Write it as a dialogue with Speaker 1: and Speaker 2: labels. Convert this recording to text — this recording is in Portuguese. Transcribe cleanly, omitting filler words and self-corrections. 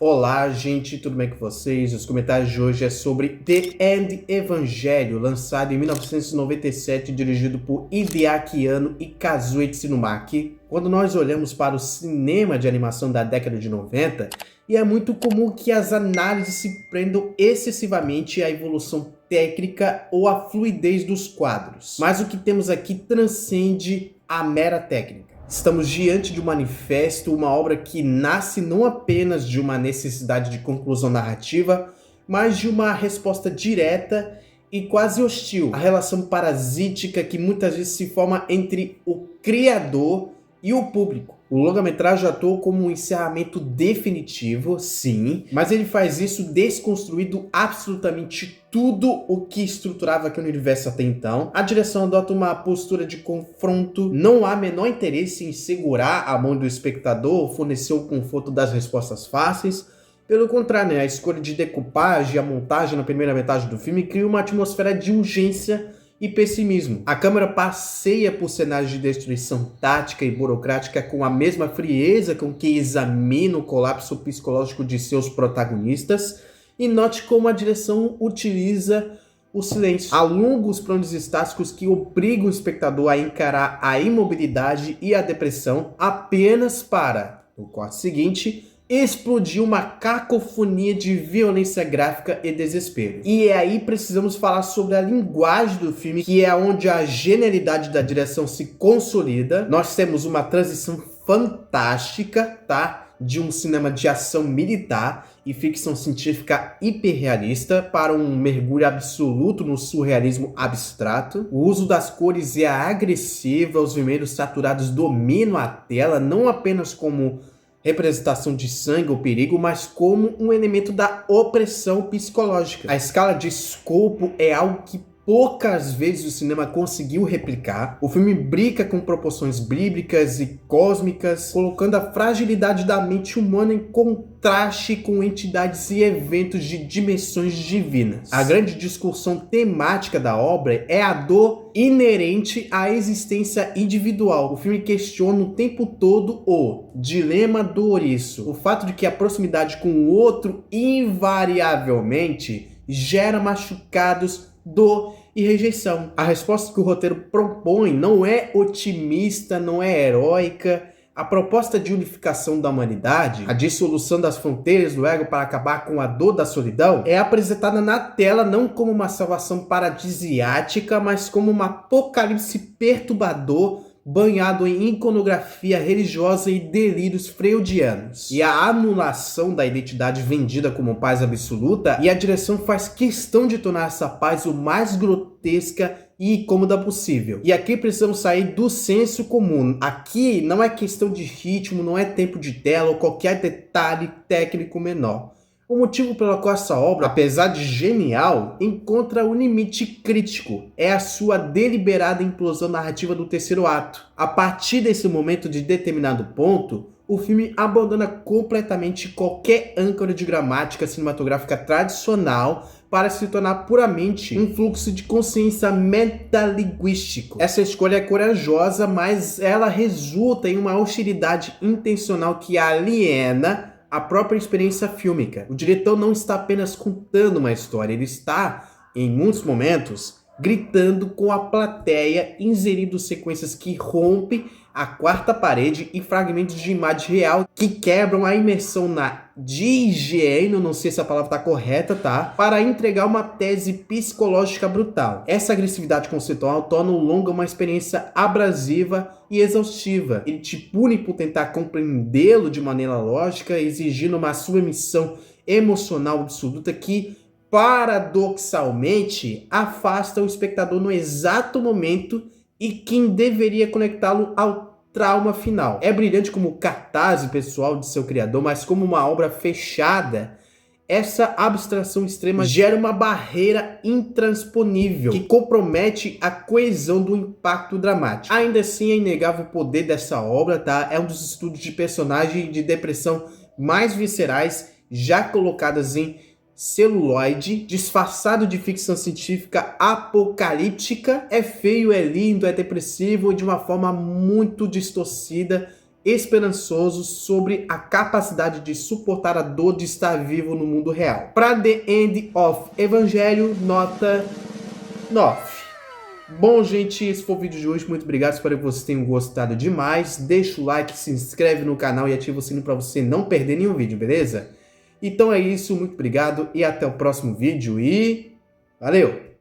Speaker 1: Olá, gente, tudo bem com vocês? Os comentários de hoje é sobre The End Evangelho, lançado em 1997, dirigido por Hideaki Anno e Kazuo Tsunumaki. Quando nós olhamos para o cinema de animação da década de 90, e é muito comum que as análises se prendam excessivamente à evolução técnica ou à fluidez dos quadros. Mas o que temos aqui transcende a mera técnica. Estamos diante de um manifesto, uma obra que nasce não apenas de uma necessidade de conclusão narrativa, mas de uma resposta direta e quase hostil à relação parasítica que muitas vezes se forma entre o criador e o público. O longa-metragem atuou como um encerramento definitivo, sim, mas ele faz isso desconstruindo absolutamente tudo o que estruturava aquele universo até então. A direção adota uma postura de confronto, não há menor interesse em segurar a mão do espectador ou fornecer o conforto das respostas fáceis. Pelo contrário, a escolha de decupagem e a montagem na primeira metade do filme cria uma atmosfera de urgência e pessimismo. A câmera passeia por cenários de destruição tática e burocrática com a mesma frieza com que examina o colapso psicológico de seus protagonistas, e note como a direção utiliza o silêncio. Há longos planos estáticos que obrigam o espectador a encarar a imobilidade e a depressão apenas para, no corte seguinte, explodiu uma cacofonia de violência gráfica e desespero. E aí precisamos falar sobre a linguagem do filme, que é onde a genialidade da direção se consolida. Nós temos uma transição fantástica, tá? De um cinema de ação militar e ficção científica hiperrealista para um mergulho absoluto no surrealismo abstrato. O uso das cores é agressivo, os vermelhos saturados dominam a tela, não apenas como representação de sangue ou perigo, mas como um elemento da opressão psicológica. A escala de escopo é algo que poucas vezes o cinema conseguiu replicar. O filme brinca com proporções bíblicas e cósmicas, colocando a fragilidade da mente humana em contraste com entidades e eventos de dimensões divinas. A grande discussão temática da obra é a dor inerente à existência individual. O filme questiona o tempo todo o dilema do ouriço, o fato de que a proximidade com o outro invariavelmente gera machucados, dor e rejeição. A resposta que o roteiro propõe não é otimista, não é heróica. A proposta de unificação da humanidade, a dissolução das fronteiras do ego para acabar com a dor da solidão, é apresentada na tela não como uma salvação paradisiática, mas como um apocalipse perturbador banhado em iconografia religiosa e delírios freudianos. E a anulação da identidade vendida como paz absoluta, e a direção faz questão de tornar essa paz o mais grotesca e incômoda possível. E aqui precisamos sair do senso comum. Aqui não é questão de ritmo, não é tempo de tela ou qualquer detalhe técnico menor. O motivo pelo qual essa obra, apesar de genial, encontra um limite crítico é a sua deliberada implosão narrativa do terceiro ato. A partir desse momento de determinado ponto, o filme abandona completamente qualquer âncora de gramática cinematográfica tradicional para se tornar puramente um fluxo de consciência metalinguístico. Essa escolha é corajosa, mas ela resulta em uma hostilidade intencional que aliena a própria experiência fílmica. O diretor não está apenas contando uma história, ele está, em muitos momentos, gritando com a plateia, inserindo sequências que rompem a quarta parede e fragmentos de imagem real que quebram a imersão na higiene, não sei se a palavra está correta, tá? Para entregar uma tese psicológica brutal. Essa agressividade conceitual torna o longa uma experiência abrasiva e exaustiva. Ele te pune por tentar compreendê-lo de maneira lógica, exigindo uma submissão emocional absoluta que, paradoxalmente, afasta o espectador no exato momento e quem deveria conectá-lo ao trauma final. É brilhante como catarse pessoal de seu criador, mas como uma obra fechada, essa abstração extrema gera uma barreira intransponível que compromete a coesão do impacto dramático. Ainda assim, é inegável o poder dessa obra, tá? É um dos estudos de personagem de depressão mais viscerais já colocadas em celuloide, disfarçado de ficção científica apocalíptica. É feio, é lindo, é depressivo de uma forma muito distorcida esperançoso sobre a capacidade de suportar a dor de estar vivo no mundo real. Para The End of Evangelho, nota 9. Bom, gente, esse foi o vídeo de hoje. Muito obrigado, espero que vocês tenham gostado demais. Deixa o like, se inscreve no canal e ativa o sininho para você não perder nenhum vídeo, beleza? Então é isso, muito obrigado e até o próximo vídeo e valeu!